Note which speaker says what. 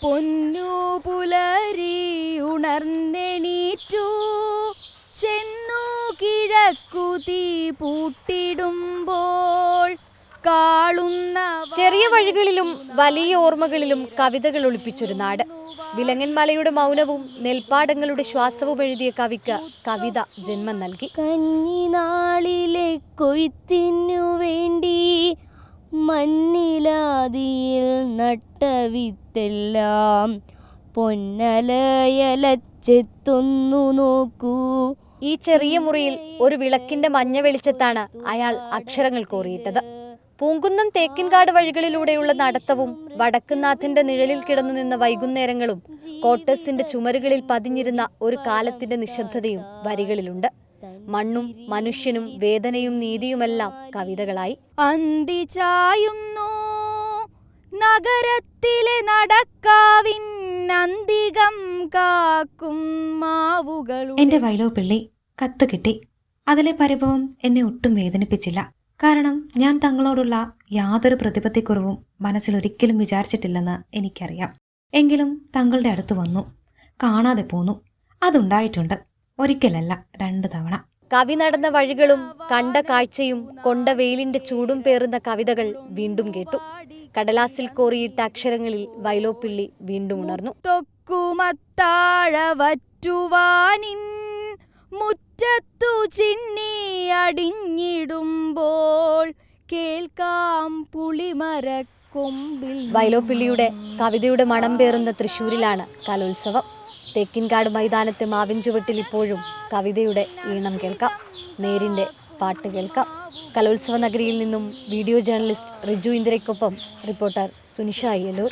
Speaker 1: പൊന്നു പുലരി ഉണർന്നെണീറ്റു ചെന്നു കിഴക്കുതി പൂട്ടിടുമ്പോൾ കാളുന്ന
Speaker 2: ചെറിയ വഴികളിലും വലിയ ഓർമ്മകളിലും കവിതകൾ ഒളിപ്പിച്ചൊരു നാട്. വിലങ്ങൻമലയുടെ മൗനവും നെൽപ്പാടങ്ങളുടെ ശ്വാസവും എഴുതിയ കവിക്ക് കവിത ജന്മം നൽകി.
Speaker 1: കന്നിനാളിലെ കൊയ്ത്തിനു വേണ്ടി മണ്ണിലാദിയിൽ നട്ടവിത്തെല്ലാം പൊന്നലയലച്ചെത്തൊന്നു നോക്കൂ.
Speaker 2: ഈ ചെറിയ മുറിയിൽ ഒരു വിളക്കിന്റെ മഞ്ഞ വെളിച്ചത്താണ് അയാൾ അക്ഷരങ്ങൾ കോറിയിട്ടത്. പൂങ്കുന്നം തേക്കിൻകാട് വഴികളിലൂടെയുള്ള നടത്തവും വടക്കുന്നാഥന്റെ നിഴലിൽ കിടന്നു നിന്ന വൈകുന്നേരങ്ങളും കോട്ടേഴ്സിന്റെ ചുമരുകളിൽ പതിഞ്ഞിരുന്ന ഒരു കാലത്തിന്റെ നിശബ്ദതയും വരികളിലുണ്ട്. മണ്ണും മനുഷ്യനും വേദനയും നീതിയുമെല്ലാം കവിതകളായി.
Speaker 1: അന്തി ചായുന്നു നഗരത്തിലെ നടക്കാവിൻ അന്തികം കാക്കും മാവുകളും.
Speaker 3: എന്റെ വൈലോ പിള്ളി, കത്ത് കിട്ടി. അതിലെ പരിഭവം എന്നെ ഒട്ടും വേദനിപ്പിച്ചില്ല. കാരണം ഞാൻ തങ്ങളോടുള്ള യാതൊരു പ്രതിപത്തിക്കുറവും മനസ്സിലൊരിക്കലും വിചാരിച്ചിട്ടില്ലെന്ന് എനിക്കറിയാം. എങ്കിലും തങ്ങളുടെ അടുത്ത് വന്നു, കാണാതെ പോന്നു. അതുണ്ടായിട്ടുണ്ട്, ഒരിക്കലല്ല 2 തവണ.
Speaker 2: കവി നടന്ന വഴികളും കണ്ട കാഴ്ചയും കൊണ്ട വെയിലിന്റെ ചൂടും പേറുന്ന കവിതകൾ വീണ്ടും കേട്ടു. കടലാസിൽ കോറിയിട്ട അക്ഷരങ്ങളിൽ വൈലോപ്പിള്ളി വീണ്ടും ഉണർന്നു.
Speaker 1: തൊക്കുമത്താഴവറ്റുവാനിൻ മുറ്റത്തു ചിന്നി അടിഞ്ഞിടുമ്പോൾ കേൾക്കാം പുളിമരക്കൊമ്പിൽ.
Speaker 2: വൈലോപ്പിള്ളിയുടെ കവിതയുടെ മണം പേറുന്ന തൃശ്ശൂരിലാണ് കലോത്സവം. തേക്കിൻകാട് മൈതാനത്തെ മാവിൻ ചുവട്ടിൽ ഇപ്പോഴും കവിതയുടെ ഈണം കേൾക്കാം, നേരിന്റെ പാട്ട് കേൾക്കാം. കലോത്സവ നഗരിയിൽ നിന്നും വീഡിയോ ജേർണലിസ്റ്റ് റിജു ഇന്ദിരയ്ക്കൊപ്പം റിപ്പോർട്ടർ സുനിഷ അയ്യലൂർ.